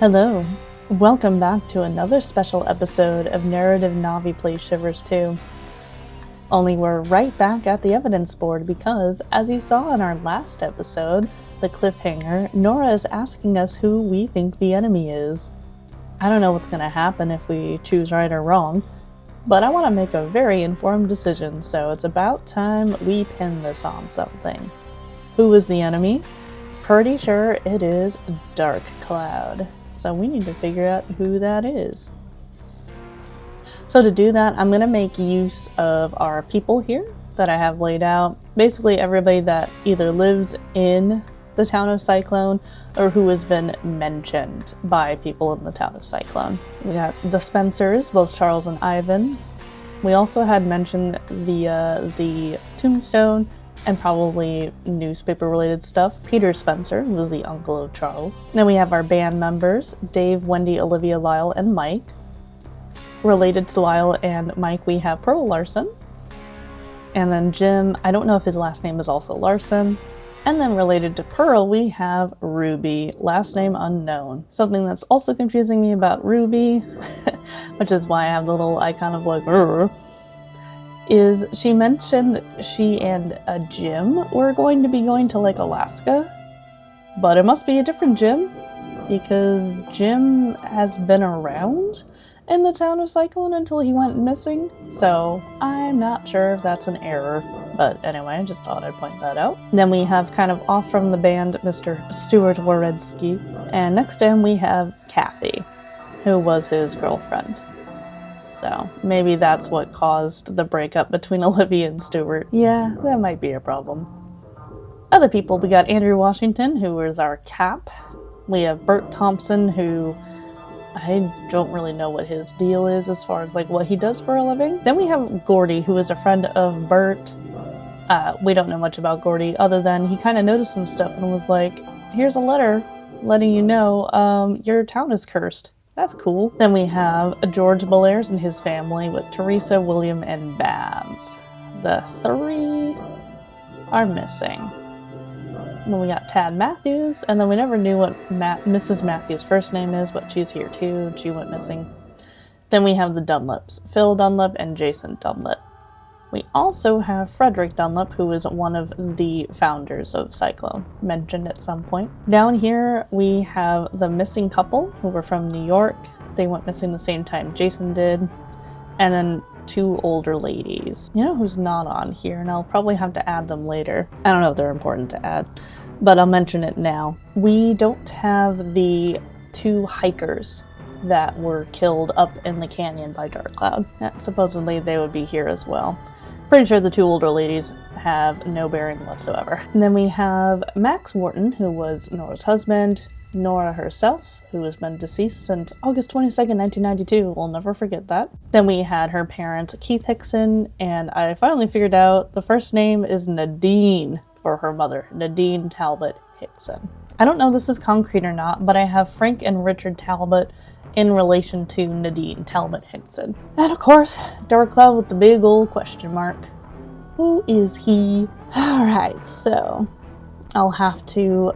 Hello, welcome back to another special episode of Narrative Navi plays Shivers 2. Only we're right back at the evidence board because, as you saw in our last episode, the cliffhanger, Norah is asking us who we think the enemy is. I don't know what's going to happen if we choose right or wrong, but I want to make a very informed decision, so it's about time we pin this on something. Who is the enemy? Pretty sure it is Darkcloud. So we need to figure out who that is. So to do that, I'm going to make use of our people here that I have laid out. Basically everybody that either lives in the town of Cyclone or who has been mentioned by people in the town of Cyclone. We got the Spencers, both Charles and Ivan. We also had mentioned the tombstone and probably newspaper-related stuff. Peter Spencer, who was the uncle of Charles. Then we have our band members, Dave, Wendy, Olivia, Lyle, and Mike. Related to Lyle and Mike, we have Pearl Larson. And then Jim, I don't know if his last name is also Larson. And then related to Pearl, we have Ruby, last name unknown. Something that's also confusing me about Ruby, which is why I have the little icon of like, is she mentioned she and Jim were going to be going to like Alaska, but it must be a different Jim because Jim has been around in the town of Cyclone until he went missing, so I'm not sure if that's an error, but anyway, I just thought I'd point that out. Then we have kind of off from the band Mr. Stuart Waretsky, and next to him we have Kathy, who was his girlfriend. So maybe that's what caused the breakup between Olivia and Stuart. Yeah, that might be a problem. Other people, we got Andrew Washington, who is our Cap. We have Bert Thompson, who I don't really know what his deal is as far as like what he does for a living. Then we have Gordy, who is a friend of Bert. We don't know much about Gordy other than he kind of noticed some stuff and was like, here's a letter letting you know your town is cursed. That's cool. Then we have George Bellairs and his family with Teresa, William, and Babs. The three are missing. Then we got Tad Matthews, and then we never knew what Mrs. Matthews' first name is, but she's here too, and she went missing. Then we have the Dunlaps, Phil Dunlap and Jason Dunlap. We also have Frederick Dunlap, who is one of the founders of Cyclone, mentioned at some point. Down here, we have the missing couple, who were from New York. They went missing the same time Jason did. And then two older ladies. You know who's not on here, and I'll probably have to add them later. I don't know if they're important to add, but I'll mention it now. We don't have the two hikers that were killed up in the canyon by Darkcloud. Supposedly they would be here as well. Pretty sure the two older ladies have no bearing whatsoever. And then we have Max Wharton, who was Nora's husband, Norah herself, who has been deceased since August 22nd, 1992. We'll never forget that. Then we had her parents, Keith Hickson, and I finally figured out the first name is Nadine for her mother, Nadine Talbot Hickson. I don't know if this is concrete or not, but I have Frank and Richard Talbot in relation to Nadine Talbot Hickson. And of course, Darkcloud with the big old question mark. Who is he? Alright, so I'll have to,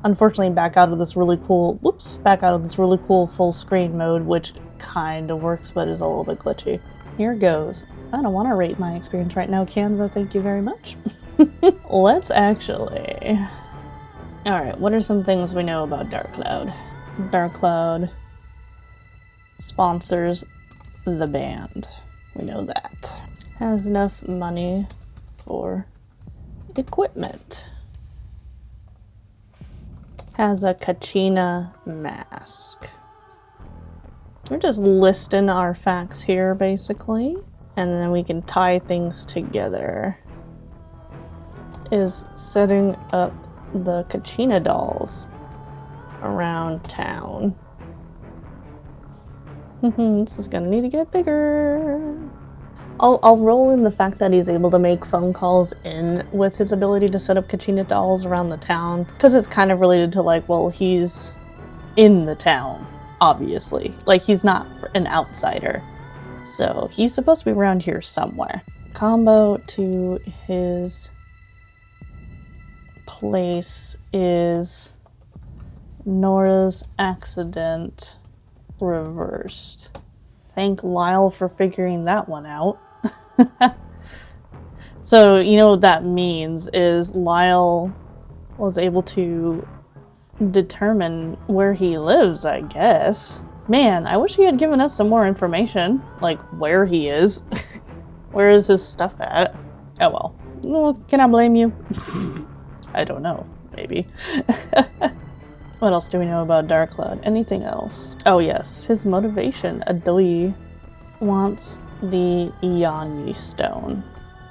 unfortunately back out of this really cool full screen mode, which kind of works, but is a little bit glitchy. Here goes. I don't want to rate my experience right now, Canva, thank you very much. Let's actually... Alright, what are some things we know about Darkcloud? Darkcloud sponsors the band. We know that. Has enough money for equipment. Has a Kachina mask. We're just listing our facts here, basically. And then we can tie things together. Is setting up the Kachina dolls around town. This is gonna need to get bigger. I'll roll in the fact that he's able to make phone calls in with his ability to set up Kachina dolls around the town, because it's kind of related to like, well, he's in the town, obviously. Like, he's not an outsider. So he's supposed to be around here somewhere. Combo to his place is Norah's accident reversed. Thank Lyle for figuring that one out. So, you know what that means is Lyle was able to determine where he lives, I guess. Man, I wish he had given us some more information, like where he is. Where is his stuff at? Oh well, can I blame you? I don't know, maybe. What else do we know about Darkcloud? Anything else? Oh yes, his motivation. Adoy wants the Yanyi stone.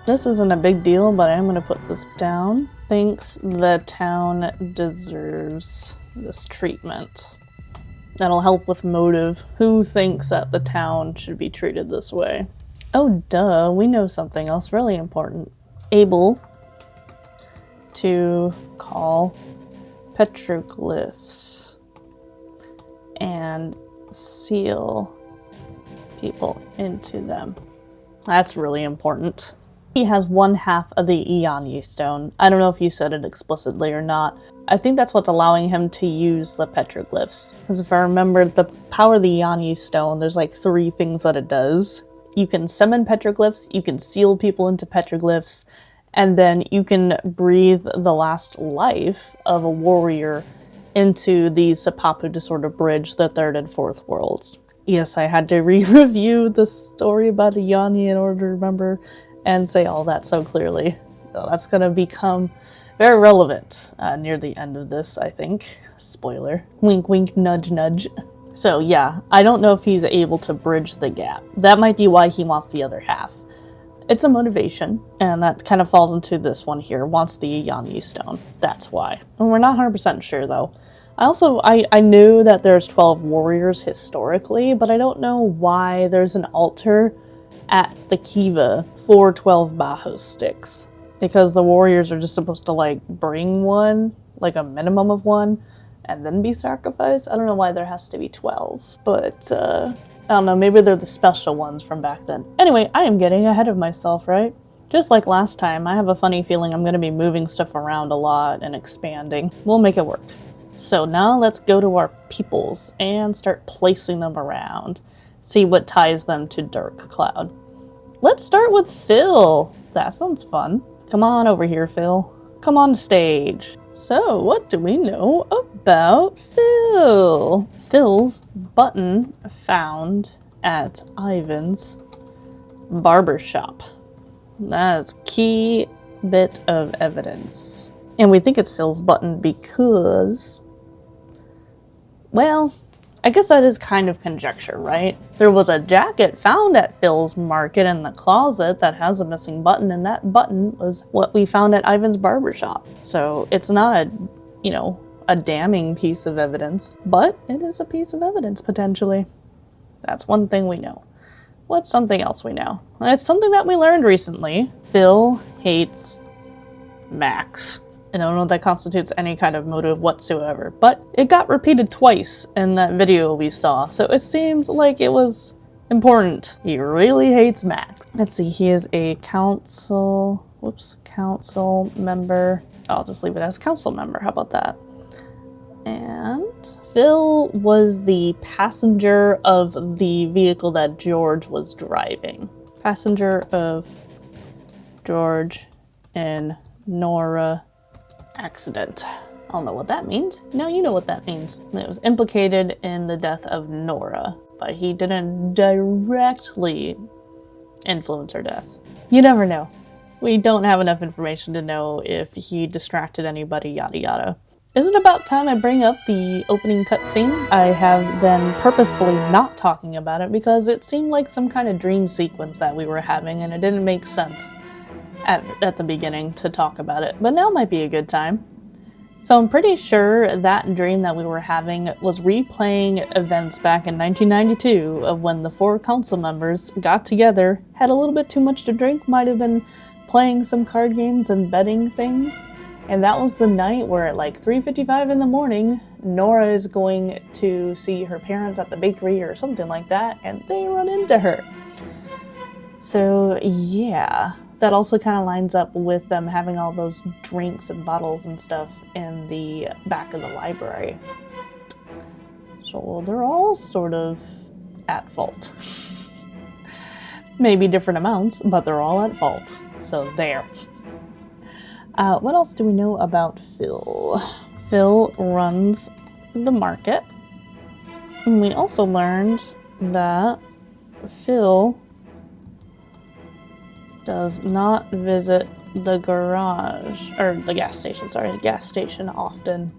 This isn't a big deal, but I'm gonna put this down. Thinks the town deserves this treatment. That'll help with motive. Who thinks that the town should be treated this way? Oh duh, we know something else really important. Able to call petroglyphs and seal people into them. That's really important. He has one half of the Yanyi stone. I don't know if he said it explicitly or not. I think that's what's allowing him to use the petroglyphs. Because if I remember, the power of the Yanyi stone, there's like 3 things that it does. You can summon petroglyphs, you can seal people into petroglyphs, and then you can breathe the last life of a warrior into the Sapapu to sort of bridge the 3rd and 4th worlds. Yes, I had to re-review the story about the Yanyi in order to remember and say all that so clearly. So that's gonna become very relevant near the end of this, I think. Spoiler. Wink, wink, nudge, nudge. So yeah, I don't know if he's able to bridge the gap. That might be why he wants the other half. It's a motivation, and that kind of falls into this one here. Wants the Yanyi stone. That's why. And we're not 100% sure though. I knew that there's 12 warriors historically, but I don't know why there's an altar at the Kiva for 12 Bajos sticks. Because the warriors are just supposed to like bring one, like a minimum of one, and then be sacrificed. I don't know why there has to be 12, but I don't know, maybe they're the special ones from back then. Anyway, I am getting ahead of myself, right? Just like last time, I have a funny feeling I'm going to be moving stuff around a lot and expanding. We'll make it work. So now let's go to our peoples and start placing them around. See what ties them to Darkcloud. Let's start with Phil. That sounds fun. Come on over here, Phil. Come on stage. So, what do we know about Phil? Phil's button found at Ivan's barbershop. That's a key bit of evidence. And we think it's Phil's button because, well, I guess that is kind of conjecture, right? There was a jacket found at Phil's market in the closet that has a missing button, and that button was what we found at Ivan's barbershop. So it's not a damning piece of evidence, but it is a piece of evidence, potentially. That's one thing we know. What's something else we know? It's something that we learned recently. Phil hates Max. I don't know if that constitutes any kind of motive whatsoever, but it got repeated twice in that video we saw, so it seemed like it was important. He really hates Max. Let's see, he is a council member. I'll just leave it as council member, how about that? And Phil was the passenger of the vehicle that George was driving. Passenger of George and Norah accident. I don't know what that means. No, you know what that means. It was implicated in the death of Norah, but he didn't directly influence her death. You never know. We don't have enough information to know if he distracted anybody, yada yada. Is it about time I bring up the opening cutscene? I have been purposefully not talking about it because it seemed like some kind of dream sequence that we were having, and it didn't make sense at the beginning to talk about it, but now might be a good time. So I'm pretty sure that dream that we were having was replaying events back in 1992 of when the 4 council members got together, had a little bit too much to drink, might have been playing some card games and betting things, and that was the night where at like 3:55 in the morning, Norah is going to see her parents at the bakery or something like that, and they run into her. So yeah. That also kind of lines up with them having all those drinks and bottles and stuff in the back of the library. So they're all sort of at fault. Maybe different amounts, but they're all at fault. So there. What else do we know about Phil? Phil runs the market. And we also learned that Phil does not visit the garage, or the gas station often.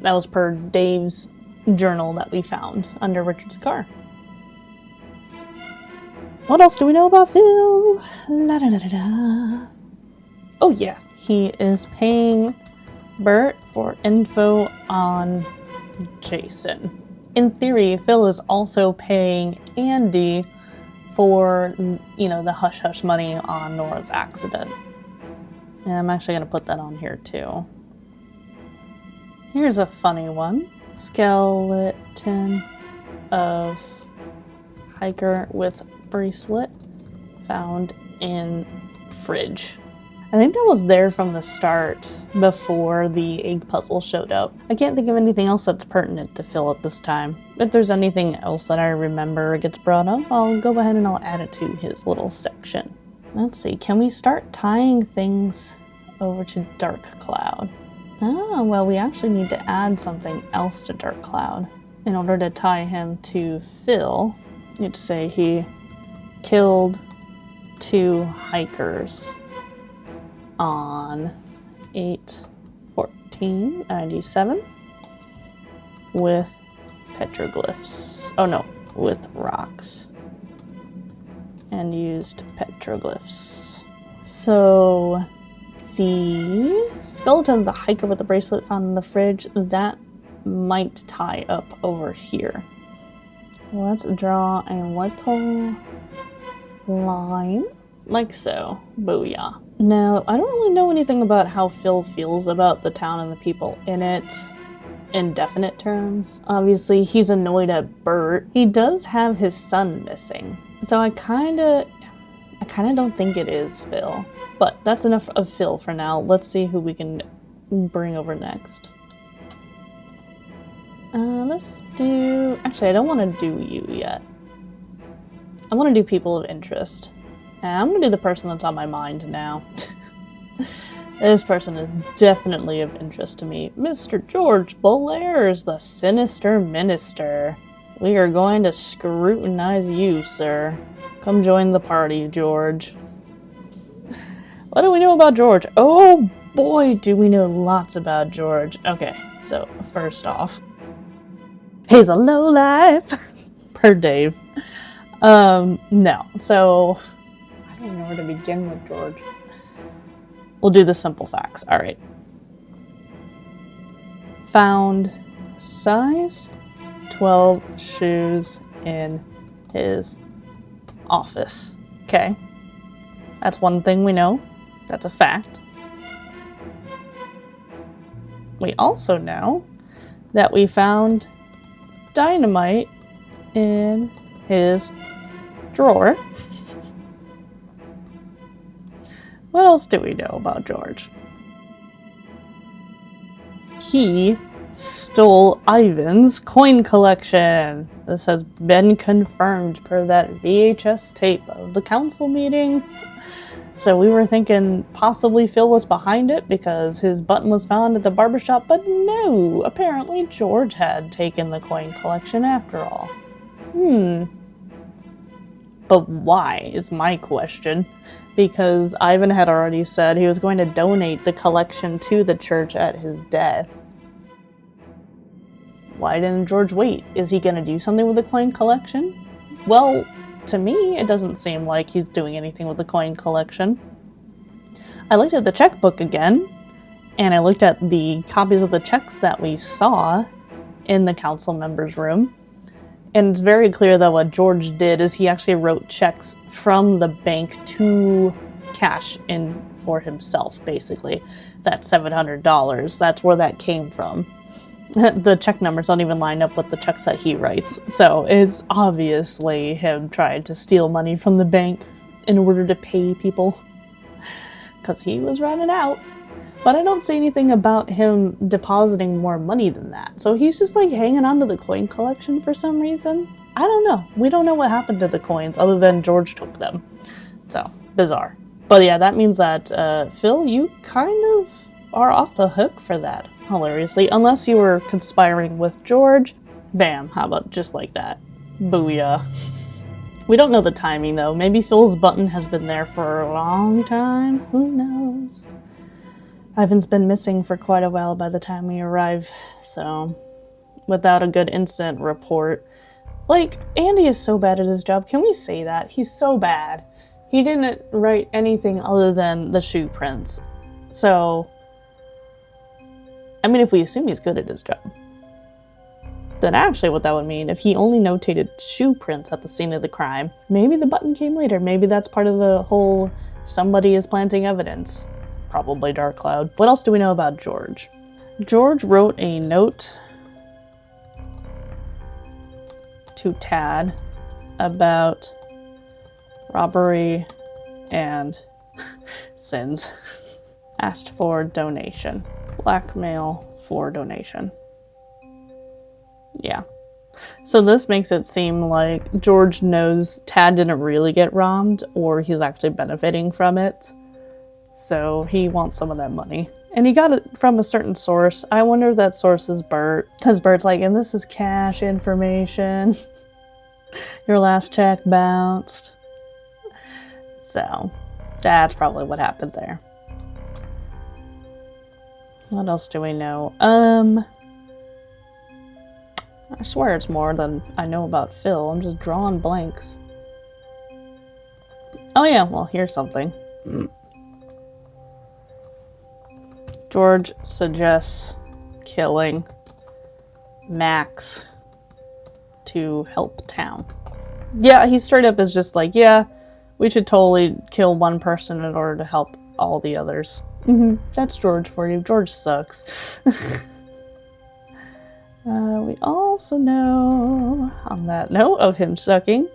That was per Dave's journal that we found under Richard's car. What else do we know about Phil? La da da da da. Oh yeah, he is paying Bert for info on Jason. In theory, Phil is also paying Andy for, the hush-hush money on Norah's accident. Yeah, I'm actually going to put that on here too. Here's a funny one. Skeleton of hiker with bracelet found in fridge. I think that was there from the start before the egg puzzle showed up. I can't think of anything else that's pertinent to Phil at this time. If there's anything else that I remember gets brought up, I'll go ahead and I'll add it to his little section. Let's see, can we start tying things over to Darkcloud? Oh, well, we actually need to add something else to Darkcloud. In order to tie him to Phil, you have to say he killed 2 hikers on 8/14/97 with petroglyphs. Oh no, with rocks. And used petroglyphs. So the skeleton of the hiker with the bracelet found in the fridge, that might tie up over here. So let's draw a little line like so. Booyah. Now, I don't really know anything about how Phil feels about the town and the people in it in definite terms. Obviously, he's annoyed at Bert. He does have his son missing. So I kinda don't think it is Phil. But that's enough of Phil for now. Let's see who we can bring over next. Let's do... Actually, I don't want to do you yet. I want to do people of interest. And I'm going to do the person that's on my mind now. This person is definitely of interest to me. Mr. George Bellairs, the sinister minister. We are going to scrutinize you, sir. Come join the party, George. What do we know about George? Oh boy, do we know lots about George. Okay, so first off, he's a lowlife. Per Dave. No, so I don't even know where to begin with George. We'll do the simple facts. All right. Found size 12 shoes in his office. Okay. That's one thing we know. That's a fact. We also know that we found dynamite in his drawer. What else do we know about George? He stole Ivan's coin collection. This has been confirmed per that VHS tape of the council meeting. So we were thinking possibly Phil was behind it because his button was found at the barbershop, but no, apparently George had taken the coin collection after all. But why is my question, because Ivan had already said he was going to donate the collection to the church at his death. Why didn't George wait? Is he going to do something with the coin collection? Well, to me, it doesn't seem like he's doing anything with the coin collection. I looked at the checkbook again, and I looked at the copies of the checks that we saw in the council members' room. And it's very clear that what George did is he actually wrote checks from the bank to cash in for himself, basically. That $700, that's where that came from. The check numbers don't even line up with the checks that he writes. So it's obviously him trying to steal money from the bank in order to pay people. Because he was running out. But I don't see anything about him depositing more money than that. So he's just like hanging on to the coin collection for some reason. I don't know. We don't know what happened to the coins other than George took them. So, bizarre. But yeah, that means that, Phil, you kind of are off the hook for that, hilariously. Unless you were conspiring with George. Bam, how about just like that? Booyah. We don't know the timing, though. Maybe Phil's button has been there for a long time. Who knows? Ivan's been missing for quite a while by the time we arrive, so without a good incident report. Like, Andy is so bad at his job. Can we say that? He's so bad. He didn't write anything other than the shoe prints. So, I mean, if we assume he's good at his job, then actually what that would mean, if he only notated shoe prints at the scene of the crime, maybe the button came later. Maybe that's part of the whole somebody is planting evidence. Probably Darkcloud. What else do we know about George? George wrote a note to Tad about robbery and sins. Asked for donation. Blackmail for donation. Yeah. So this makes it seem like George knows Tad didn't really get robbed, or he's actually benefiting from it. So he wants some of that money. And he got it from a certain source. I wonder if that source is Bert. Because Bert's like, and this is cash information. Your last check bounced. So that's probably what happened there. What else do we know? I swear it's more than I know about Phil. I'm just drawing blanks. Oh yeah, well, here's something. George suggests killing Max to help town. Yeah, he straight up is just like, yeah, we should totally kill one person in order to help all the others. That's George for you. George sucks. We also know, on that note of him sucking,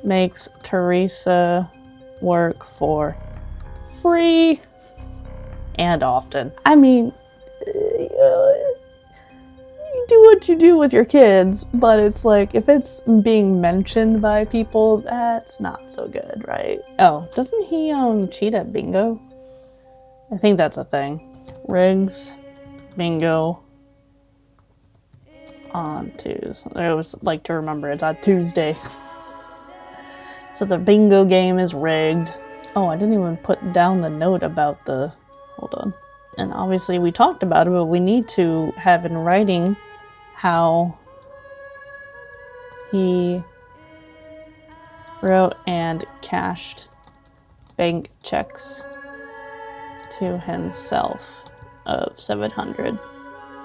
makes Teresa work for free and often. I mean, you do what you do with your kids, but it's like, if it's being mentioned by people, that's not so good, right? Oh, doesn't he cheat at bingo? I think that's a thing. Riggs, bingo, on Tuesday. I always like to remember it's on Tuesday. So the bingo game is rigged. Oh, I didn't even put down the note about the... Hold on. And obviously we talked about it, but we need to have in writing how he wrote and cashed bank checks to himself of $700.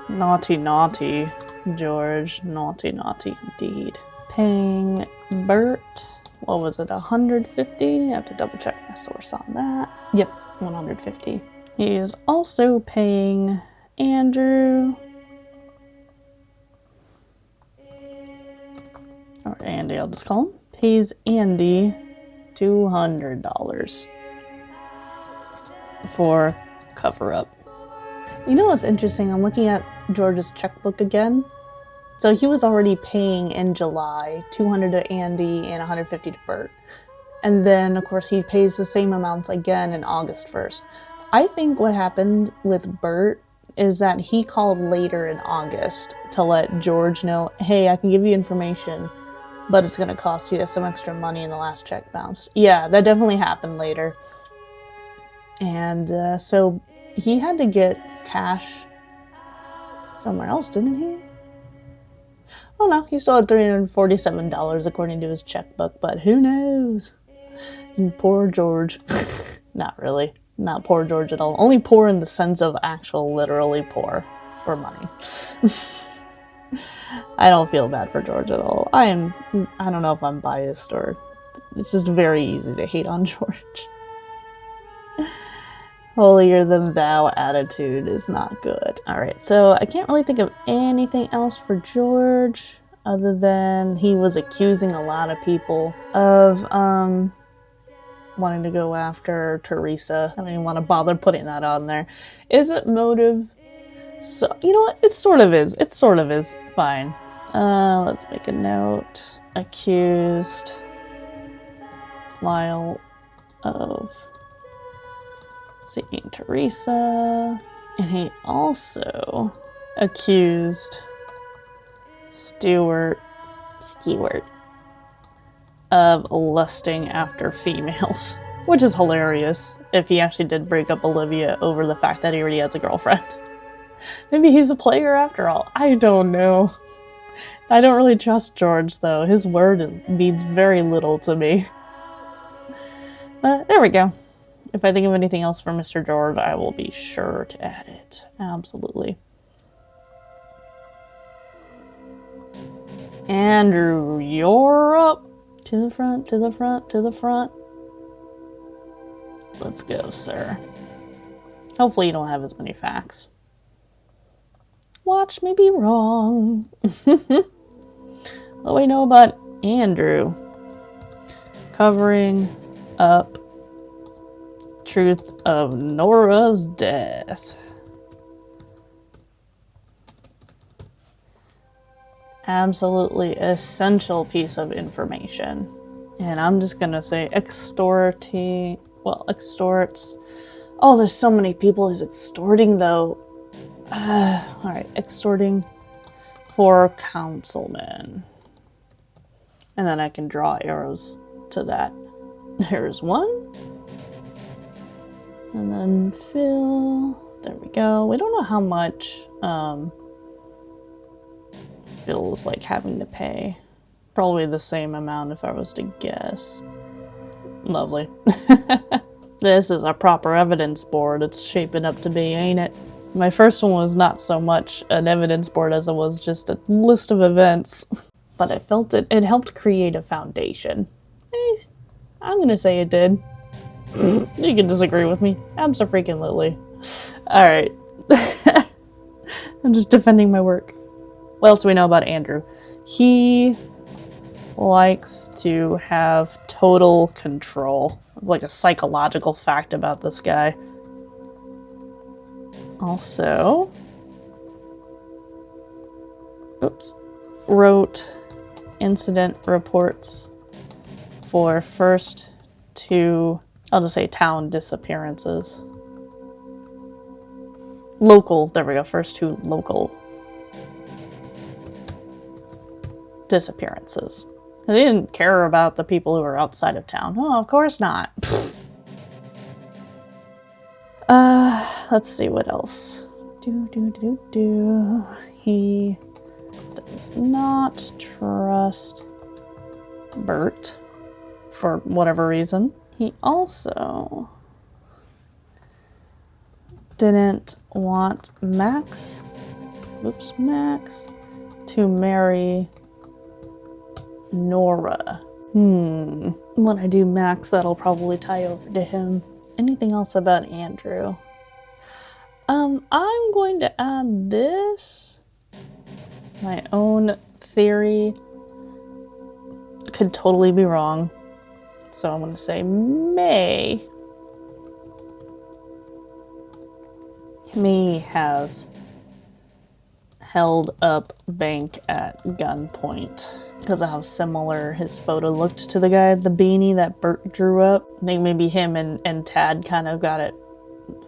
Naughty, naughty, George. Naughty, naughty indeed. Paying Bert, what was it, 150? I have to double check my source on that. Yep, 150. He is also paying Andrew, or Andy, I'll just call him, pays Andy $200 for cover-up. You know what's interesting? I'm looking at George's checkbook again. So he was already paying in July, $200 to Andy and $150 to Bert. And then, of course, he pays the same amounts again in August 1st. I think what happened with Bert is that he called later in August to let George know, hey, I can give you information, but it's going to cost you some extra money in the last check bounce. Yeah, that definitely happened later. And so he had to get cash somewhere else, didn't he? Oh no, he still had $347 according to his checkbook, but who knows? And poor George. Not really. Not poor George at all. Only poor in the sense of actual literally poor for money. I don't feel bad for George at all. I don't know if I'm biased or it's just very easy to hate on George. Holier than thou attitude is not good. Alright, so I can't really think of anything else for George other than he was accusing a lot of people of wanting to go after Teresa. I don't even want to bother putting that on there. Is it motive? So, you know what? It sort of is. It sort of is. Fine. Let's make a note. Accused Lyle of seeing Teresa. And he also accused Stewart of lusting after females. Which is hilarious if he actually did break up Olivia over the fact that he already has a girlfriend. Maybe he's a player after all. I don't know. I don't really trust George, though. His word means very little to me. But there we go. If I think of anything else for Mr. George, I will be sure to add it. Absolutely. Andrew, you're up. To the front, to the front, to the front. Let's go, sir. Hopefully you don't have as many facts. Watch me be wrong. What do we know about Andrew? Covering up truth of Norah's death. Absolutely essential piece of information. And I'm just gonna say extorts. Oh, there's so many people he's extorting though. Alright, extorting for councilmen. And then I can draw arrows to that. There's one. And then Phil. There we go. We don't know how much Phil's like having to pay. Probably the same amount if I was to guess. Lovely. This is a proper evidence board. It's shaping up to be, ain't it? My first one was not so much an evidence board as it was just a list of events. But I felt it helped create a foundation. I'm gonna say it did. You can disagree with me. Abso-freaking-lutely. Alright. I'm just defending my work. What else do we know about Andrew? He likes to have total control. Like a psychological fact about this guy. Also, wrote incident reports for first two, I'll just say town disappearances. Local, there we go, first two local disappearances. They didn't care about the people who were outside of town. Oh, of course not. Let's see what else. He does not trust Bert for whatever reason. He also didn't want Max to marry Norah. When I do Max, that'll probably tie over to him. Anything else about Andrew? I'm going to add this. My own theory. Could totally be wrong. So I'm going to say may have held up Bank at gunpoint. Because of how similar his photo looked to the guy with the beanie that Bert drew up. I think maybe him and Tad kind of got it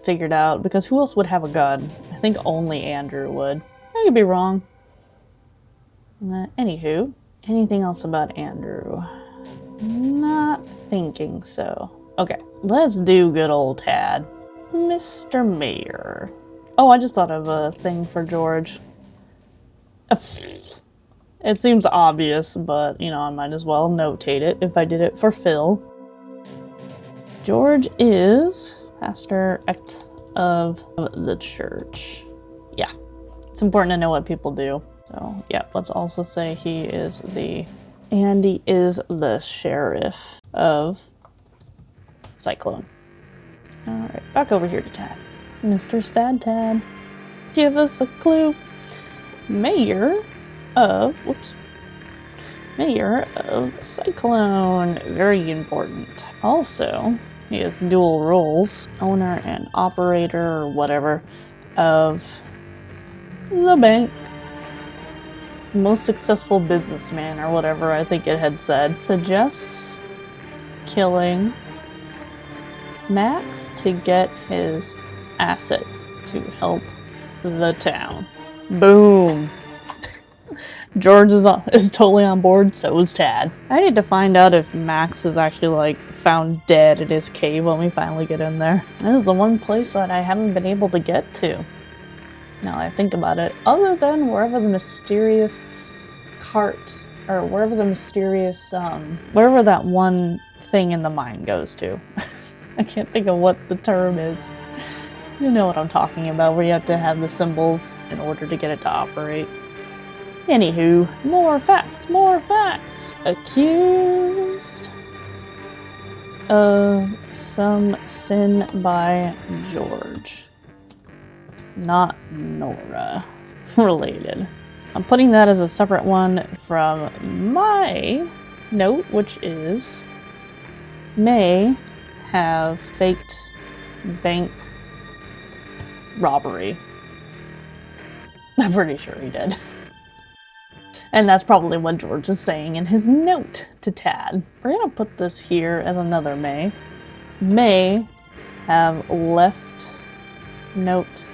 figured out. Because who else would have a gun? I think only Andrew would. I could be wrong. Anywho, anything else about Andrew? Not thinking so. Okay, let's do good old Tad. Mr. Mayor. Oh, I just thought of a thing for George. It seems obvious, but, you know, I might as well notate it if I did it for Phil. George is pastor of the church. Yeah, it's important to know what people do. So, yeah, let's also say he is the sheriff of Cyclone. Alright, back over here to Tad. Mr. Sad Tad, give us a clue. Mayor of Mayor of Cyclone. Very important. Also, he has dual roles. Owner and operator or whatever of the bank. Most successful businessman or whatever I think it had said. Suggests killing Max to get his assets to help the town. Boom. George is totally on board, so is Tad. I need to find out if Max is actually like found dead in his cave when we finally get in there. This is the one place that I haven't been able to get to. Now I think about it, other than wherever the mysterious cart, or wherever the mysterious, wherever that one thing in the mine goes to. I can't think of what the term is. You know what I'm talking about, where you have to have the symbols in order to get it to operate. Anywho, more facts, more facts. Accused of some sin by George. Not Norah related. I'm putting that as a separate one from my note, which is may have faked bank robbery. I'm pretty sure he did. And that's probably what George is saying in his note to Tad. We're gonna put this here as another may. May have left note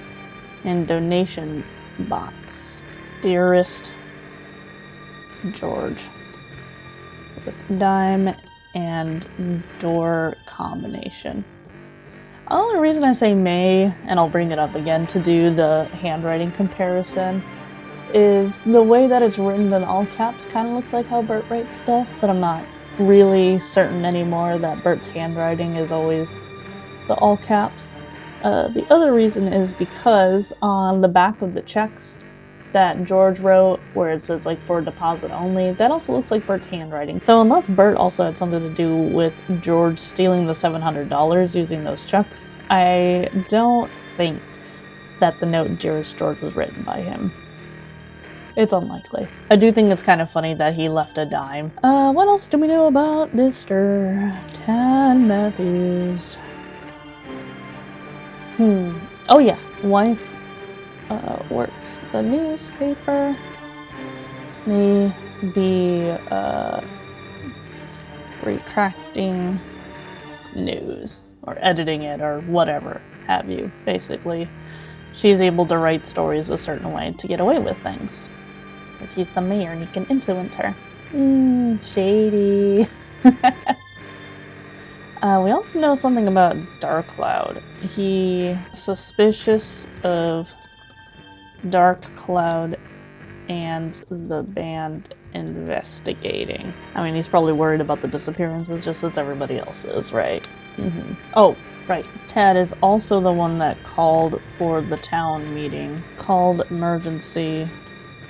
in donation box. Dearest George. With dime and door combination. The only reason I say may, and I'll bring it up again to do the handwriting comparison, is the way that it's written in all caps kind of looks like how Bert writes stuff, but I'm not really certain anymore that Bert's handwriting is always the all caps. The other reason is because on the back of the checks that George wrote, where it says like for deposit only, that also looks like Bert's handwriting. So unless Bert also had something to do with George stealing the $700 using those checks, I don't think that the note Dearest George was written by him. It's unlikely. I do think it's kind of funny that he left a dime. What else do we know about Mr. Tad Matthews? Oh yeah, wife works the newspaper. May be retracting news or editing it or whatever have you. Basically, she's able to write stories a certain way to get away with things. Because he's the mayor and he can influence her. Shady. We also know something about Darkcloud. He's suspicious of Darkcloud and the band investigating. I mean, he's probably worried about the disappearances just as everybody else is, right? Oh, right. Tad is also the one that called for the town meeting. Called emergency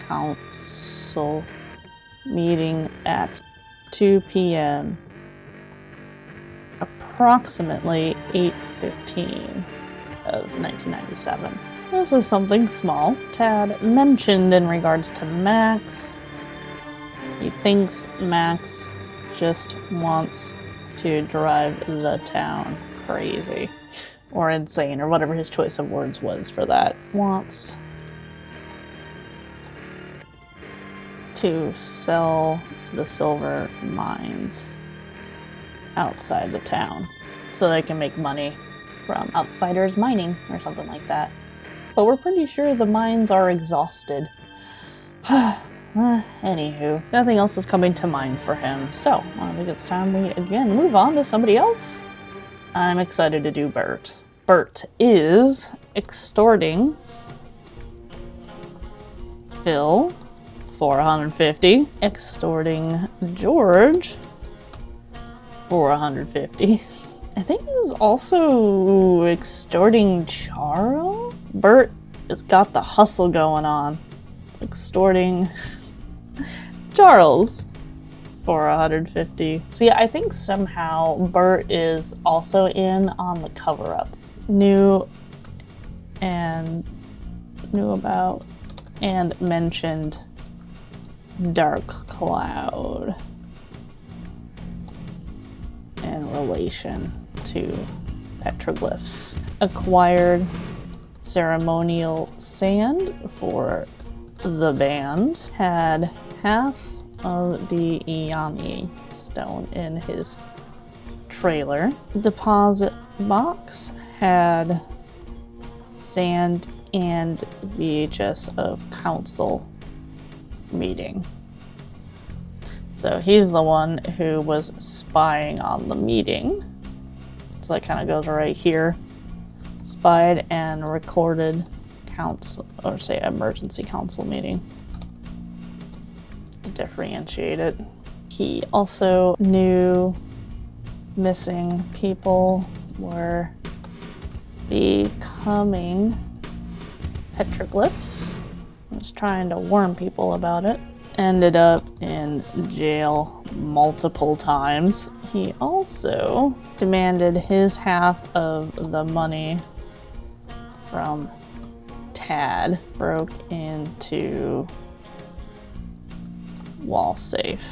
council meeting at 2 p.m. approximately 8:15 of 1997. This is something small. Tad mentioned in regards to Max. He thinks Max just wants to drive the town crazy or insane or whatever his choice of words was for that. Wants to sell the silver mines outside the town so they can make money from outsiders mining or something like that. But we're pretty sure the mines are exhausted. Anywho, nothing else is coming to mind for him, so I think it's time we again move on to somebody else. I'm excited to do Bert. Bert is extorting Phil for $150, extorting George for $150. I think he was also extorting Charles. Bert has got the hustle going on, extorting Charles for $150. So yeah, I think somehow Bert is also in on the cover-up. Knew about and mentioned Darkcloud in relation to petroglyphs. Acquired ceremonial sand for the band. Had half of the Iani stone in his trailer. Deposit box had sand and VHS of council meeting. So he's the one who was spying on the meeting. So that kind of goes right here. Spied and recorded council, or say emergency council meeting, to differentiate it. He also knew missing people were becoming petroglyphs. I was trying to warn people about it. Ended up in jail multiple times. He also demanded his half of the money from Tad. Broke into wall safe.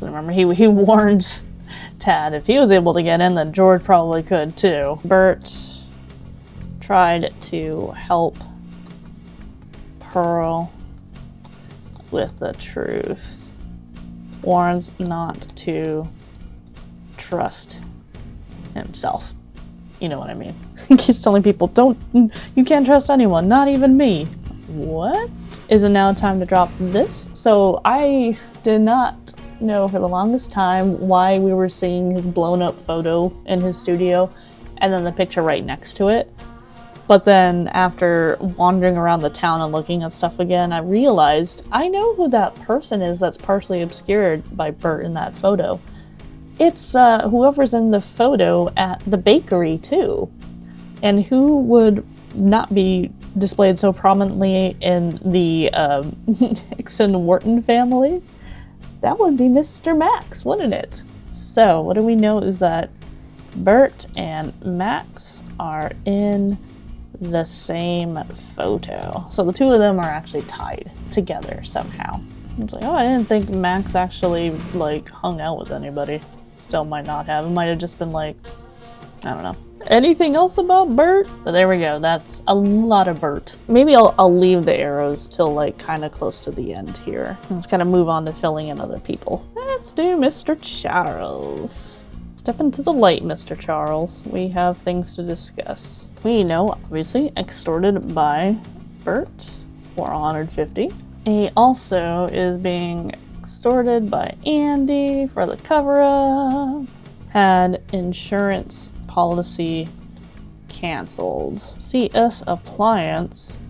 Remember, he warned Tad if he was able to get in, then George probably could too. Bert tried to help Pearl with the truth. Warns not to trust himself. You know what I mean. He keeps telling people, you can't trust anyone, not even me. What? Is it now time to drop this? So I did not know for the longest time why we were seeing his blown up photo in his studio and then the picture right next to it. But then after wandering around the town and looking at stuff again, I realized I know who that person is that's partially obscured by Bert in that photo. It's whoever's in the photo at the bakery too. And who would not be displayed so prominently in the Ixon-Wharton family? That would be Mr. Max, wouldn't it? So what do we know is that Bert and Max are in the same photo. So the two of them are actually tied together somehow. It's like, oh, I didn't think Max actually like hung out with anybody. Still might not have. It might have just been like, I don't know. Anything else about Bert? But there we go. That's a lot of Bert. Maybe I'll leave the arrows till like kind of close to the end here. Let's kind of move on to filling in other people. Let's do Mr. Charles. Step into the light, Mr. Charles. We have things to discuss. We know, obviously, extorted by Bert for 150. He also is being extorted by Andy for the cover-up. Had insurance policy canceled. CS appliance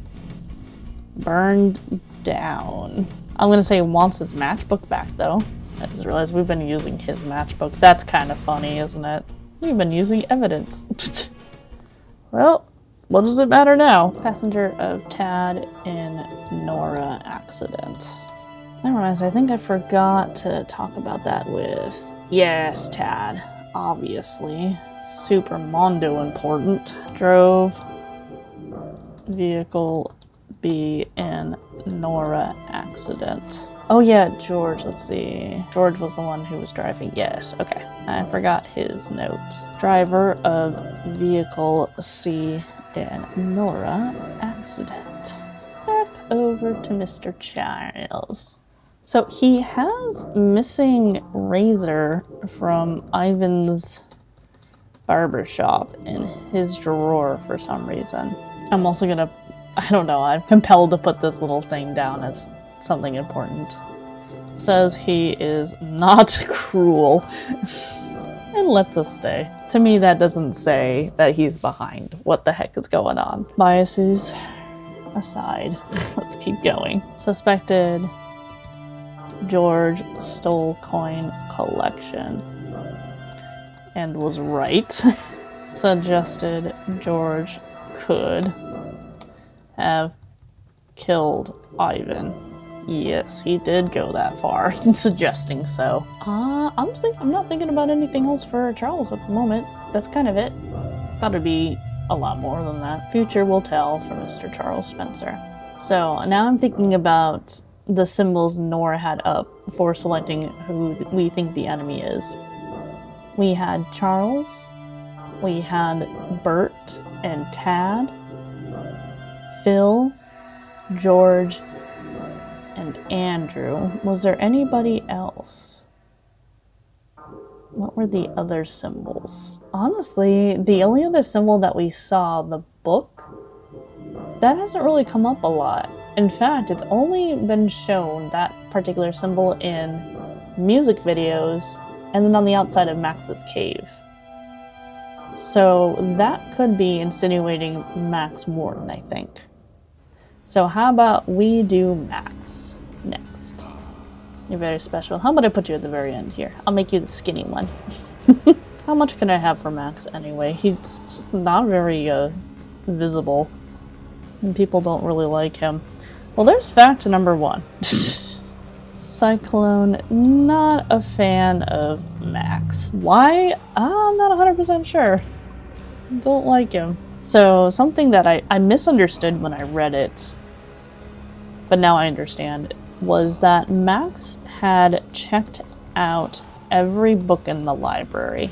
burned down. I'm gonna say wants his matchbook back though. I just realized we've been using his matchbook. That's kind of funny, isn't it? We've been using evidence. Well, what does it matter now? Passenger of Tad in Norah accident. I realized I think I forgot to talk about that with... Yes, Tad. Obviously. Super mondo important. Drove vehicle B in Norah accident. Oh yeah, George, let's see. George was the one who was driving. Yes, okay. I forgot his note. Driver of vehicle C in Norah accident. Back over to Mr. Charles. So he has missing razor from Ivan's barbershop in his drawer for some reason. I'm also gonna, I don't know, I'm compelled to put this little thing down as something important. Says he is not cruel and lets us stay. To me, that doesn't say that he's behind what the heck is going on. Biases aside, let's keep going. Suspected George stole coin collection and was right. Suggested George could have killed Ivan. Yes, he did go that far, suggesting so. Honestly, I'm not thinking about anything else for Charles at the moment. That's kind of it. Thought it'd be a lot more than that. Future will tell for Mr. Charles Spencer. So now I'm thinking about the symbols Norah had up for selecting who we think the enemy is. We had Charles, we had Bert and Tad, Phil, George, and Andrew. Was there anybody else? What were the other symbols? Honestly, the only other symbol that we saw, the book, that hasn't really come up a lot. In fact, it's only been shown, that particular symbol, in music videos and then on the outside of Max's cave. So that could be insinuating Max Morton, I think. So how about we do Max next? You're very special. How about I put you at the very end here? I'll make you the skinny one. How much can I have for Max anyway? He's not very visible. And people don't really like him. Well, there's fact number 1. Cyclone, not a fan of Max. Why? I'm not 100% sure. Don't like him. So something that I misunderstood when I read it, but now I understand, was that Max had checked out every book in the library.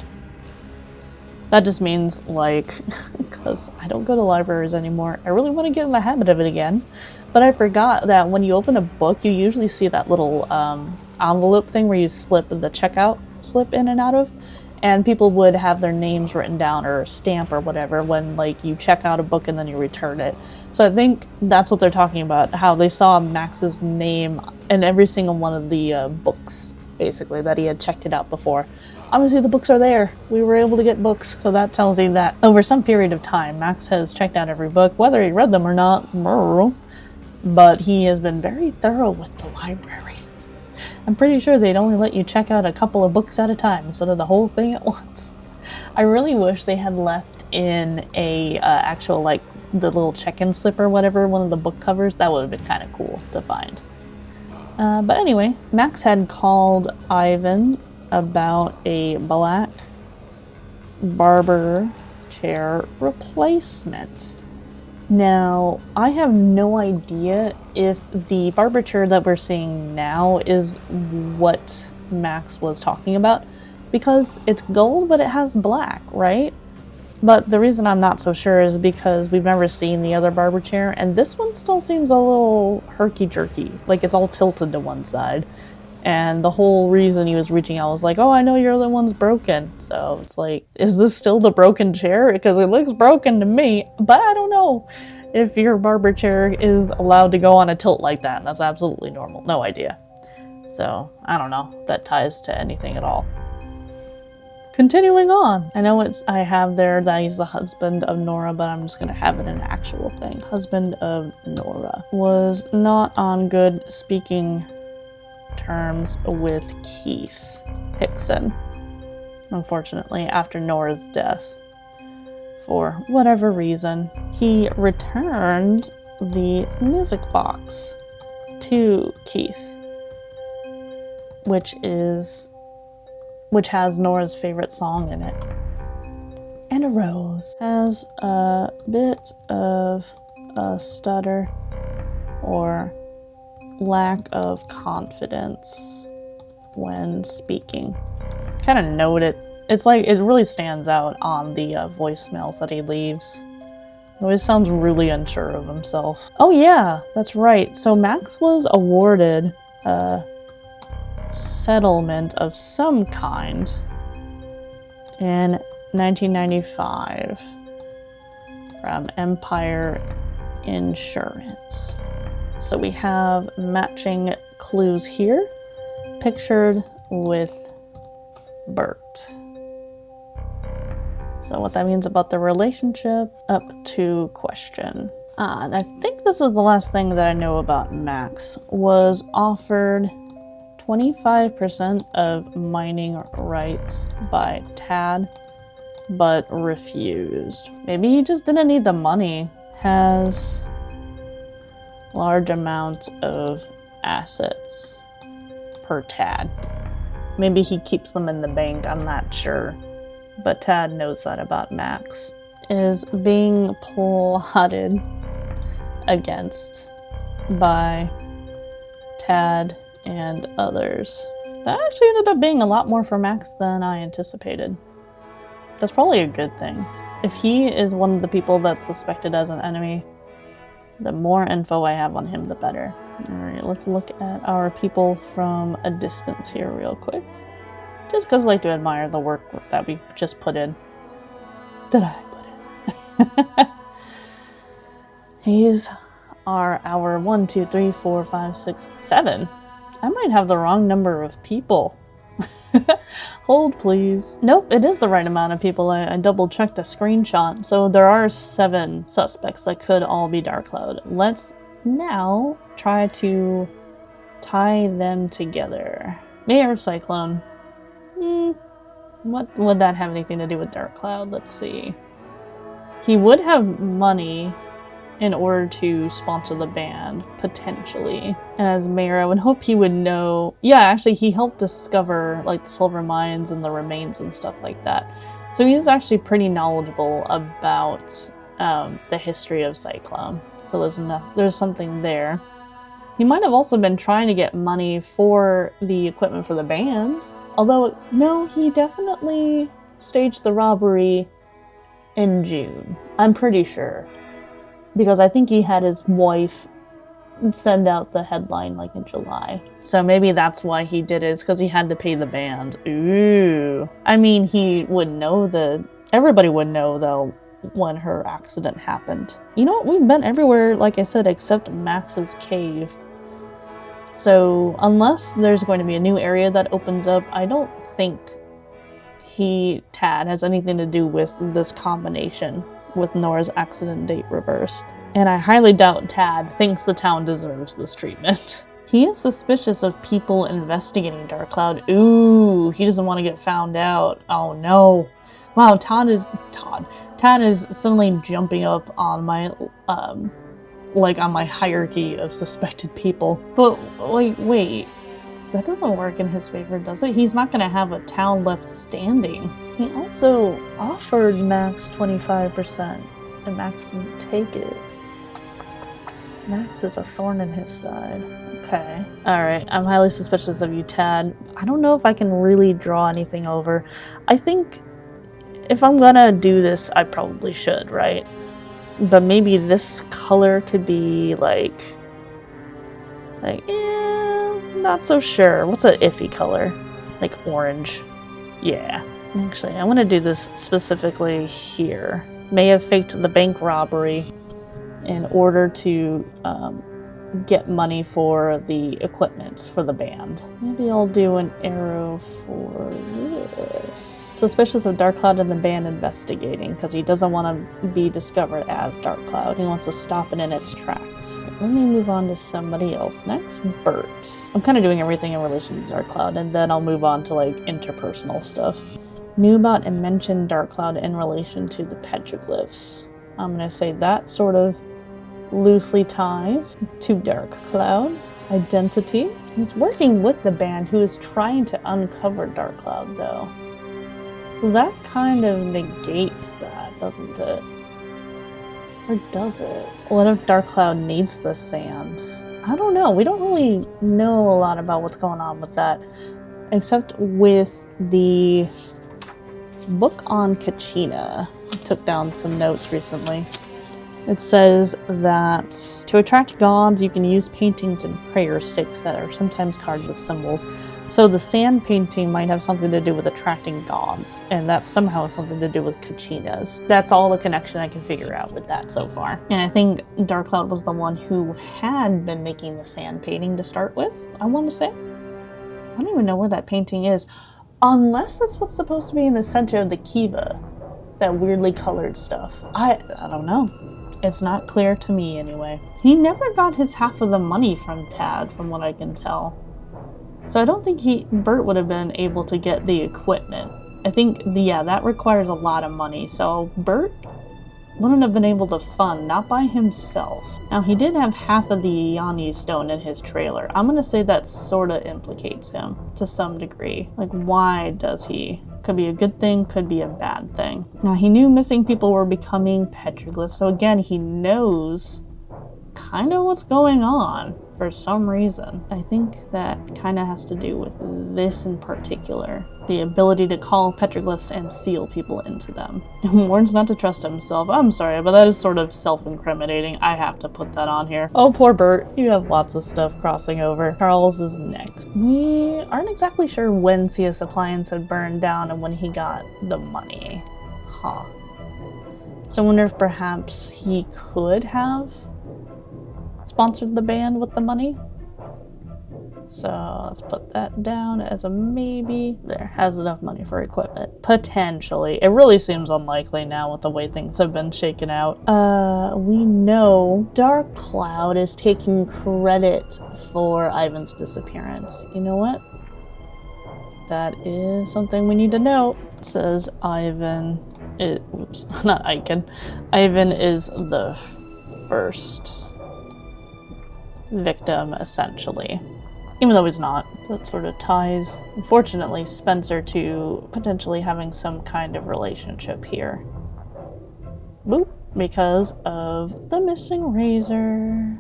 That just means, like, because I don't go to libraries anymore, I really want to get in the habit of it again. But I forgot that when you open a book, you usually see that little envelope thing where you slip the checkout slip in and out of. And people would have their names written down or a stamp or whatever when, like, you check out a book and then you return it. So I think that's what they're talking about, how they saw Max's name in every single one of the books, basically, that he had checked it out before. Obviously, the books are there. We were able to get books. So that tells you that over some period of time, Max has checked out every book, whether he read them or not. But he has been very thorough with the library. I'm pretty sure they'd only let you check out a couple of books at a time instead of the whole thing at once. I really wish they had left in a actual, like, the little check-in slip or whatever, one of the book covers. That would have been kind of cool to find. But anyway, Max had called Ivan about a black barber chair replacement. Now, I have no idea if the barber chair that we're seeing now is what Max was talking about, because it's gold, but it has black, right? But the reason I'm not so sure is because we've never seen the other barber chair, and this one still seems a little herky-jerky, like it's all tilted to one side. And the whole reason he was reaching out was like, oh, I know your other one's broken. So it's like, is this still the broken chair? Because it looks broken to me, but I don't know if your barber chair is allowed to go on a tilt like that. That's absolutely normal. No idea. So I don't know if that ties to anything at all. Continuing on. I know I have there that he's the husband of Norah, but I'm just going to have it an actual thing. Husband of Norah was not on good speaking terms with Keith Hickson, unfortunately, after Norah's death. For whatever reason, he returned the music box to Keith, which has Norah's favorite song in it. And a rose. Has a bit of a stutter or lack of confidence when speaking. Kind of note it. It's like, it really stands out on the voicemails that he leaves. He always sounds really unsure of himself. Oh yeah, that's right. So Max was awarded a settlement of some kind in 1995 from Empire Insurance. So we have matching clues here, pictured with Bert. So what that means about the relationship, up to question. I think this is the last thing that I know about Max. Was offered 25% of mining rights by Tad, but refused. Maybe he just didn't need the money. Has large amounts of assets per Tad. Maybe he keeps them in the bank, I'm not sure. But Tad knows that about Max. Is being plotted against by Tad, and others. That actually ended up being a lot more for Max than I anticipated. That's probably a good thing. If he is one of the people that's suspected as an enemy, the more info I have on him, the better. Alright, let's look at our people from a distance here real quick. Just because I like to admire the work that we just put in. That I put in. These are our 1, 2, 3, 4, 5, 6, 7. I might have the wrong number of people. Hold, please. Nope, it is the right amount of people. I double-checked a screenshot. So there are 7 suspects that could all be Darkcloud. Let's now try to tie them together. Mayor of Cyclone. What would that have anything to do with Darkcloud? Let's see. He would have money in order to sponsor the band, potentially. And as mayor, I would hope he would know... Yeah, actually, he helped discover, like, the silver mines and the remains and stuff like that. So he's actually pretty knowledgeable about the history of Cyclone. So there's something there. He might have also been trying to get money for the equipment for the band. Although, no, he definitely staged the robbery in June. I'm pretty sure. Because I think he had his wife send out the headline like in July. So maybe that's why he did it, because he had to pay the band. Ooh. I mean, he would know everybody would know though when her accident happened. You know what? We've been everywhere, like I said, except Max's cave. So unless there's going to be a new area that opens up, I don't think Tad has anything to do with this combination with Norah's accident date reversed. And I highly doubt Tad thinks the town deserves this treatment. He is suspicious of people investigating Darkcloud. Ooh, he doesn't want to get found out. Oh no. Wow, Tad is suddenly jumping up on my like on my hierarchy of suspected people. But wait. That doesn't work in his favor, does it? He's not going to have a town left standing. He also offered Max 25%, and Max didn't take it. Max is a thorn in his side. Okay. Alright, I'm highly suspicious of you, Tad. I don't know if I can really draw anything over. I think if I'm gonna do this, I probably should, right? But maybe this color could be like not so sure. What's an iffy color? Like orange. Yeah. Actually, I want to do this specifically here. May have faked the bank robbery in order to get money for the equipment for the band. Maybe I'll do an arrow for this. Suspicious of Darkcloud and the band investigating, because he doesn't want to be discovered as Darkcloud. He wants to stop it in its tracks. Let me move on to somebody else next. Bert. I'm kind of doing everything in relation to Darkcloud, and then I'll move on to like interpersonal stuff. Knew about and mentioned Darkcloud in relation to the petroglyphs. I'm going to say that sort of loosely ties to Darkcloud. Identity. He's working with the band who is trying to uncover Darkcloud, though. So that kind of negates that, doesn't it? Or does it? What if Darkcloud needs the sand? I don't know. We don't really know a lot about what's going on with that, except with the book on Kachina. I took down some notes recently. It says that to attract gods, you can use paintings and prayer sticks that are sometimes carved with symbols. So the sand painting might have something to do with attracting gods, and that somehow has something to do with Kachinas. That's all the connection I can figure out with that so far. And I think Darkcloud was the one who had been making the sand painting to start with, I want to say. I don't even know where that painting is. Unless that's what's supposed to be in the center of the kiva. That weirdly colored stuff. I don't know. It's not clear to me anyway. He never got his half of the money from Tad, from what I can tell. So I don't think Bert would have been able to get the equipment. I think, that requires a lot of money. So Bert wouldn't have been able to fund, not by himself. Now, he did have half of the Yanni stone in his trailer. I'm going to say that sort of implicates him to some degree. Like, why does he? Could be a good thing, could be a bad thing. Now, he knew missing people were becoming petroglyphs. So again, he knows kind of what's going on. for some reason. I think that kind of has to do with this in particular. The ability to call petroglyphs and seal people into them. Warns not to trust himself. I'm sorry, but that is sort of self-incriminating. I have to put that on here. Oh, poor Bert. You have lots of stuff crossing over. Charles is next. We aren't exactly sure when CS Appliance had burned down and when he got the money. Huh. So I wonder if perhaps he could have sponsored the band with the money. So let's put that down as a maybe. There, has enough money for equipment. Potentially. It really seems unlikely now with the way things have been shaken out. We know Darkcloud is taking credit for Ivan's disappearance. You know what? That is something we need to know. It says Ivan not Icon. Ivan is the first victim, essentially. Even though he's not. That sort of ties, unfortunately, Spencer to potentially having some kind of relationship here. Boop. Because of the missing razor.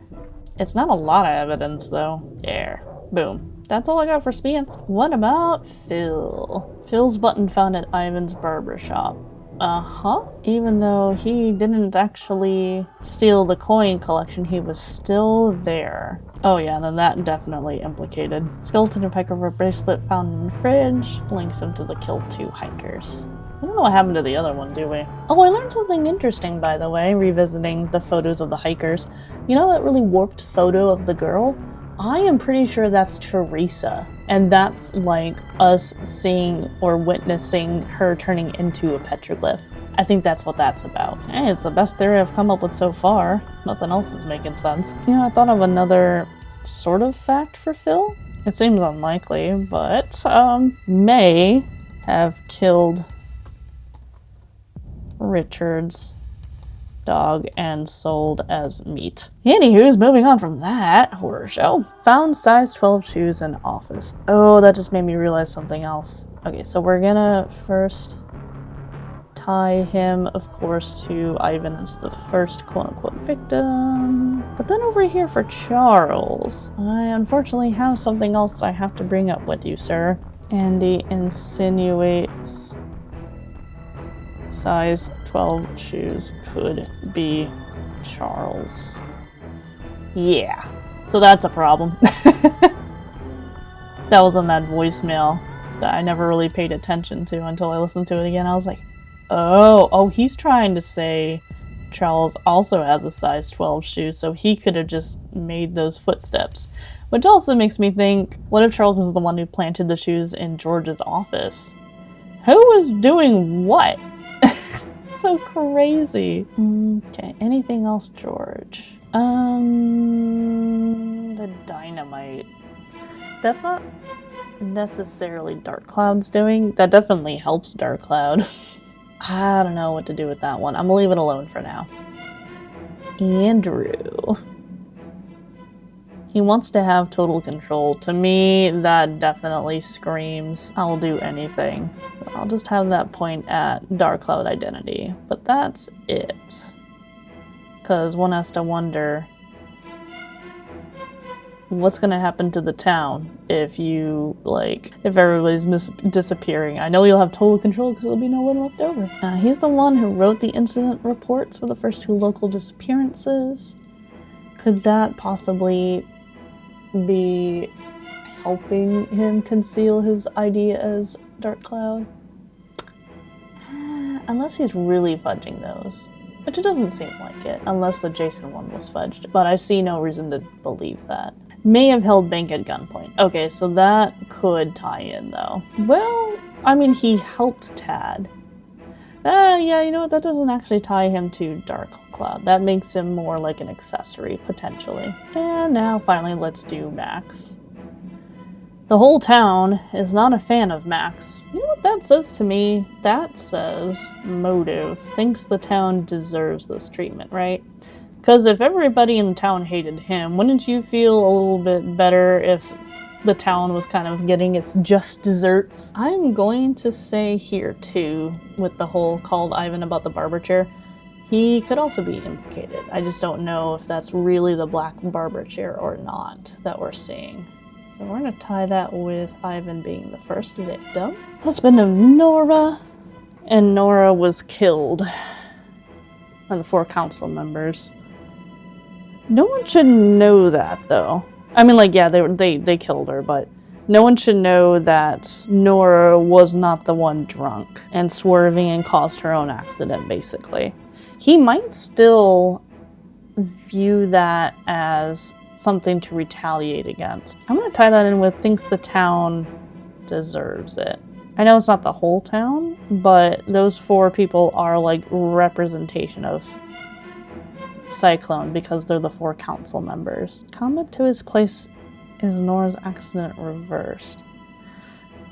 It's not a lot of evidence, though. There. Boom. That's all I got for Spence. What about Phil? Phil's button found at Ivan's barbershop. Uh-huh. Even though he didn't actually steal the coin collection, he was still there. Oh yeah, then that definitely implicated. Skeleton and Piker rubber bracelet found in the fridge. Links him to the killed 2 hikers. I don't know what happened to the other one, do we? Oh, I learned something interesting, by the way, revisiting the photos of the hikers. You know that really warped photo of the girl? I am pretty sure that's Teresa. And that's like us seeing or witnessing her turning into a petroglyph. I think that's what that's about. Hey, it's the best theory I've come up with so far. Nothing else is making sense. Yeah, I thought of another sort of fact for Phil. It seems unlikely, but may have killed Richard's dog and sold as meat. Anywho's, moving on from that horror show. Found size 12 shoes in office. Oh, that just made me realize something else. Okay, so we're gonna first tie him, of course, to Ivan as the first quote-unquote victim. But then over here for Charles, I unfortunately have something else I have to bring up with you, sir. Andy insinuates size 12 shoes could be Charles. Yeah, so that's a problem. That was in that voicemail that I never really paid attention to until I listened to it again. I was like, oh, he's trying to say Charles also has a size 12 shoe, so he could have just made those footsteps. Which also makes me think, what if Charles is the one who planted the shoes in George's office? Who is doing what? So crazy. Okay, anything else, George? The dynamite. That's not necessarily Darkcloud's doing. That definitely helps Darkcloud. I don't know what to do with that one. I'm gonna leave it alone for now. Andrew. He wants to have total control. To me, that definitely screams, I'll do anything. So I'll just have that point at Darkcloud identity. But that's it. Because one has to wonder, what's going to happen to the town if you, if everybody's disappearing? I know you'll have total control because there'll be no one left over. He's the one who wrote the incident reports for the first 2 local disappearances. Could that possibly be helping him conceal his ID as Darkcloud? Unless he's really fudging those. Which it doesn't seem like it, unless the Jason one was fudged. But I see no reason to believe that. May have held Bank at gunpoint. Okay, so that could tie in, though. Well, I mean, he helped Tad. Yeah, you know what? That doesn't actually tie him to Darkcloud. That makes him more like an accessory, potentially. And now, finally, let's do Max. The whole town is not a fan of Max. You know what that says to me? That says motive. Thinks the town deserves this treatment, right? Because if everybody in the town hated him, wouldn't you feel a little bit better if the town was kind of getting its just desserts? I'm going to say here, too, with the whole called Ivan about the barber chair, He could also be implicated. I just don't know if that's really the black barber chair or not that we're seeing. So we're going to tie that with Ivan being the first victim. Husband of Norah. And Norah was killed by the 4 council members. No one should know that, though. I mean, like, yeah, they killed her, but no one should know that Norah was not the one drunk and swerving and caused her own accident, basically. He might still view that as something to retaliate against. I'm going to tie that in with thinks the town deserves it. I know it's not the whole town, but those 4 people are like representation of Cyclone because they're the 4 council members. Combat to his place is Nora's accident reversed.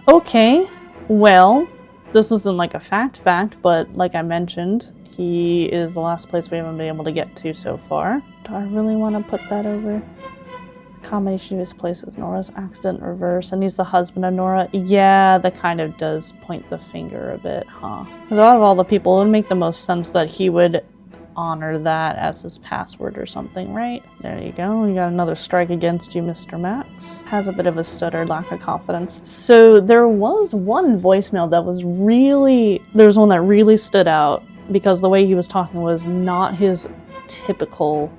Okay, well, this isn't like a fact, but like I mentioned, he is the last place we haven't been able to get to so far. Do I really want to put that over? The combination of his place is Nora's accident reversed, and he's the husband of Norah. Yeah, that kind of does point the finger a bit, huh? Because out of all the people, it would make the most sense that he would honor that as his password or something, right? There you go. You got another strike against you, Mr. Max. Has a bit of a stutter, lack of confidence. So there was one voicemail that was really... There's one that really stood out because the way he was talking was not his typical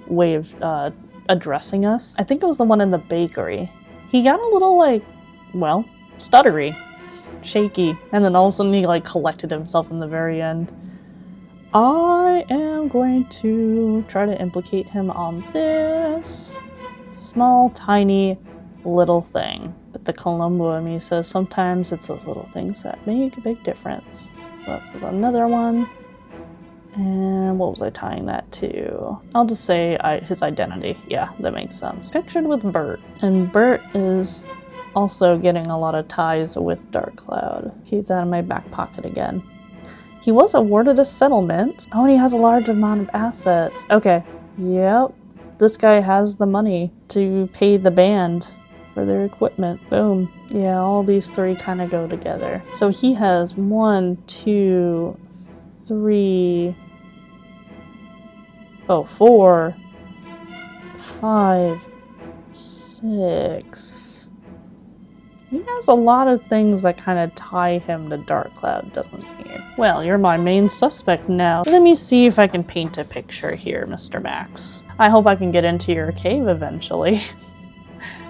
way of addressing us. I think it was the one in the bakery. He got a little, like, well, stuttery, shaky, and then all of a sudden he, like, collected himself in the very end. I am going to try to implicate him on this small, tiny, little thing. But the Columbo in me says sometimes it's those little things that make a big difference. So that's another one. And what was I tying that to? I'll just say his identity. Yeah, that makes sense. Pictured with Bert. And Bert is also getting a lot of ties with Darkcloud. Keep that in my back pocket again. He was awarded a settlement. Oh, and he has a large amount of assets. Okay. Yep. This guy has the money to pay the band for their equipment. Boom. Yeah, all these 3 kind of go together. So he has 1, 2, 3... Oh, 4, 5, 6... He has a lot of things that kind of tie him to Darkcloud, doesn't he? Well, you're my main suspect now. Let me see if I can paint a picture here, Mr. Max. I hope I can get into your cave eventually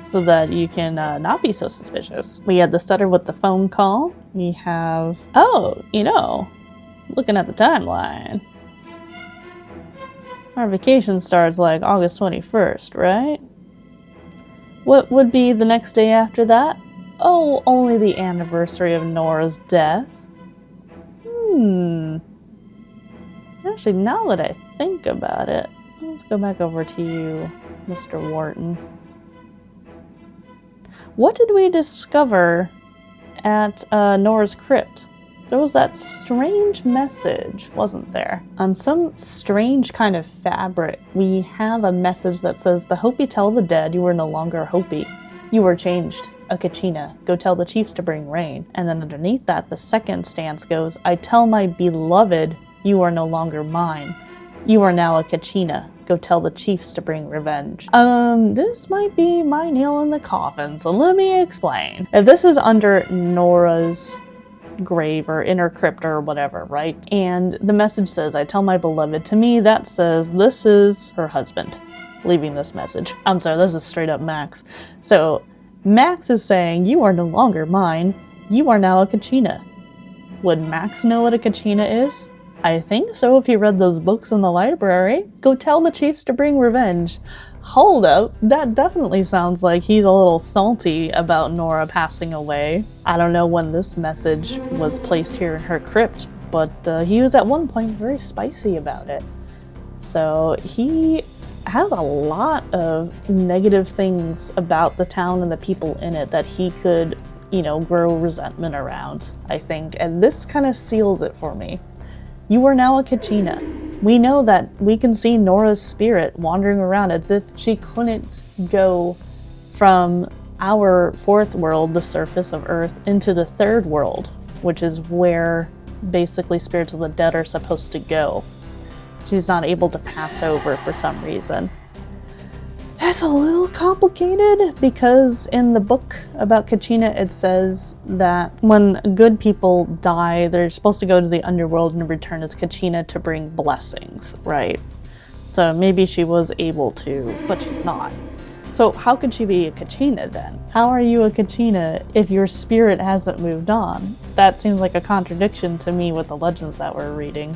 so that you can not be so suspicious. We had the stutter with the phone call. We have... Oh, looking at the timeline. Our vacation starts like August 21st, right? What would be the next day after that? Oh, only the anniversary of Norah's death. Actually, now that I think about it, let's go back over to you, Mr. Wharton. What did we discover at Norah's crypt? There was that strange message, wasn't there? On some strange kind of fabric, we have a message that says, "The Hopi tell the dead you are no longer a Hopi. You were changed. A Kachina. Go tell the chiefs to bring rain." And then underneath that, the second stance goes, "I tell my beloved, you are no longer mine. You are now a Kachina. Go tell the chiefs to bring revenge." This might be my nail in the coffin, so let me explain. If this is under Norah's grave or inner crypt or whatever, right? And the message says, "I tell my beloved," to me that says this is her husband leaving this message. I'm sorry, this is straight up Max. So Max is saying, "You are no longer mine. You are now a Kachina." Would Max know what a Kachina is? I think so if he read those books in the library. Go tell the chiefs to bring revenge. Hold up, that definitely sounds like he's a little salty about Norah passing away. I don't know when this message was placed here in her crypt, but he was at one point very spicy about it. So he has a lot of negative things about the town and the people in it that he could, grow resentment around, I think. And this kind of seals it for me. You are now a Kachina. We know that we can see Norah's spirit wandering around as if she couldn't go from our 4th world, the surface of Earth, into the 3rd world, which is where basically spirits of the dead are supposed to go. she's not able to pass over for some reason. It's a little complicated because in the book about Kachina it says that when good people die, they're supposed to go to the underworld and return as Kachina to bring blessings, right? So maybe she was able to, but she's not. So how could she be a Kachina then? How are you a Kachina if your spirit hasn't moved on? That seems like a contradiction to me with the legends that we're reading.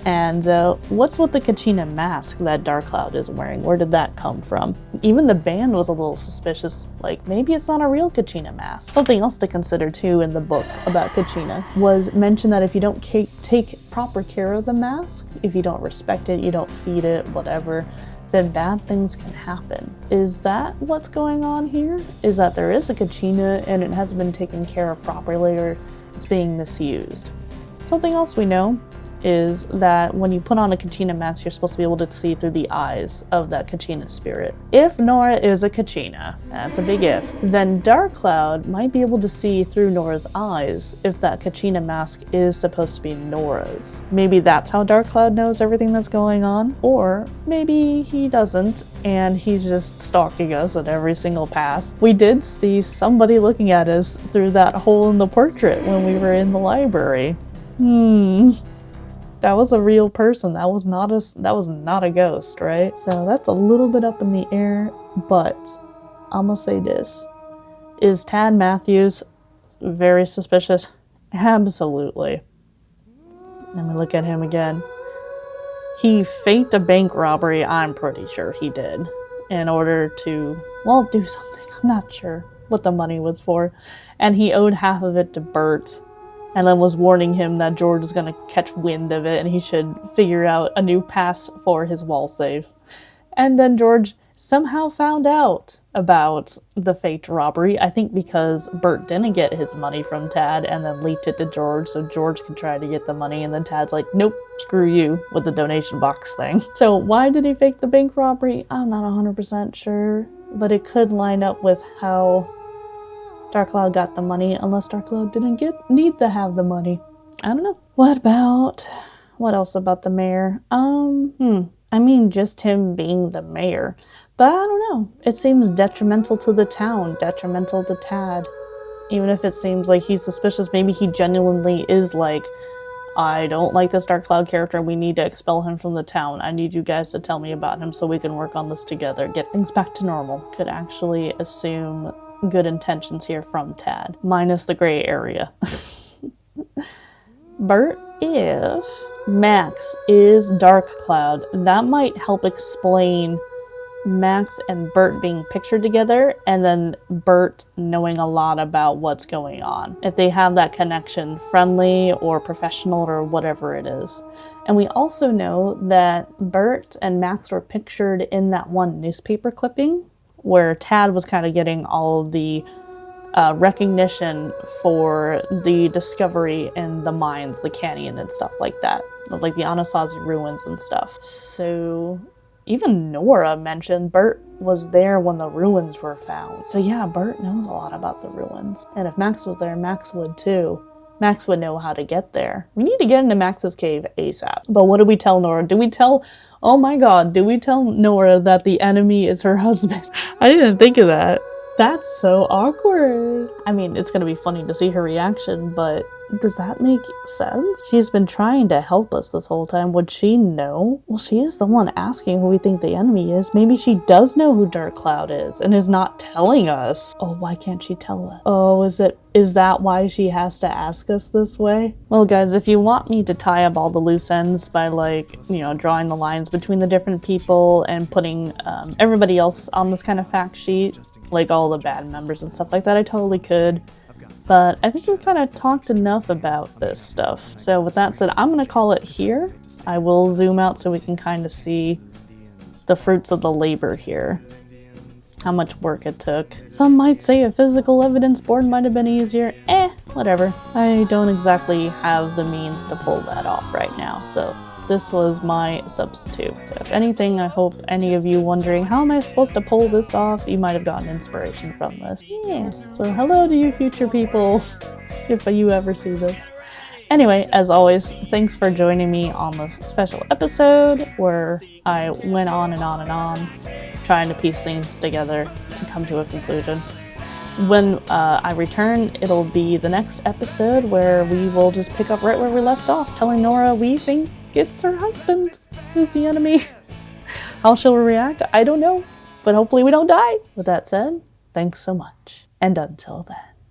And what's with the Kachina mask that Darkcloud is wearing? Where did that come from? Even the band was a little suspicious, like maybe it's not a real Kachina mask. Something else to consider too in the book about Kachina was mentioned that if you don't take proper care of the mask, if you don't respect it, you don't feed it, whatever, then bad things can happen. Is that what's going on here? Is that there is a Kachina and it hasn't been taken care of properly, or it's being misused? Something else we know is that when you put on a Kachina mask, you're supposed to be able to see through the eyes of that Kachina spirit. If Norah is a Kachina, that's a big if, then Darkcloud might be able to see through Norah's eyes if that Kachina mask is supposed to be Norah's. Maybe that's how Darkcloud knows everything that's going on, or maybe he doesn't and he's just stalking us at every single pass. We did see somebody looking at us through that hole in the portrait when we were in the library. That was a real person. That was not a ghost, right? So that's a little bit up in the air, but I'm gonna say this. Is Tad Matthews very suspicious? Absolutely. Let me look at him again. He faked a bank robbery, I'm pretty sure he did, in order to, well, do something. I'm not sure what the money was for. And he owed half of it to Bert, and then was warning him that George is going to catch wind of it and he should figure out a new pass for his wall safe. And then George somehow found out about the faked robbery, I think because Bert didn't get his money from Tad and then leaked it to George so George could try to get the money, and then Tad's like, nope, screw you with the donation box thing. So why did he fake the bank robbery? I'm not 100% sure, but it could line up with how Darkcloud got the money, unless Darkcloud didn't need to have the money. I don't know. What else about the mayor? I mean, just him being the mayor. But I don't know. It seems detrimental to the town, detrimental to Tad. Even if it seems like he's suspicious, maybe he genuinely is like, I don't like this Darkcloud character, we need to expel him from the town. I need you guys to tell me about him so we can work on this together, get things back to normal. Could actually assume good intentions here from Tad, minus the gray area. Bert, if Max is Darkcloud, that might help explain Max and Bert being pictured together, and then Bert knowing a lot about what's going on. If they have that connection, friendly or professional or whatever it is. And we also know that Bert and Max were pictured in that one newspaper clipping where Tad was kind of getting all of the recognition for the discovery in the mines, the canyon and stuff like that. Like the Anasazi ruins and stuff. So even Norah mentioned Bert was there when the ruins were found. So yeah, Bert knows a lot about the ruins. And if Max was there, Max would too. Max would know how to get there. We need to get into Max's cave ASAP. But what do we tell Norah? Oh my god, do we tell Norah that the enemy is her husband? I didn't think of that. That's so awkward. I mean, it's gonna be funny to see her reaction, but does that make sense? She's been trying to help us this whole time. Would she know? Well, she is the one asking who we think the enemy is. Maybe she does know who Darkcloud is and is not telling us. Oh, why can't she tell us? Oh, is that why she has to ask us this way? Well, guys, if you want me to tie up all the loose ends by, like, you know, drawing the lines between the different people and putting everybody else on this kind of fact sheet, like all the bad members and stuff like that, I totally could. But I think we've kind of talked enough about this stuff. So with that said, I'm going to call it here. I will zoom out so we can kind of see the fruits of the labor here. How much work it took. Some might say a physical evidence board might have been easier. Whatever. I don't exactly have the means to pull that off right now, so this was my substitute. So if anything, I hope any of you wondering, how am I supposed to pull this off? You might have gotten inspiration from this. Yeah. So hello to you future people, if you ever see this. Anyway, as always, thanks for joining me on this special episode where I went on and on and on, trying to piece things together to come to a conclusion. When I return, it'll be the next episode where we will just pick up right where we left off, telling Norah we think it's her husband who's the enemy. How she'll react, I don't know, but hopefully we don't die. With that said, thanks so much, and until then.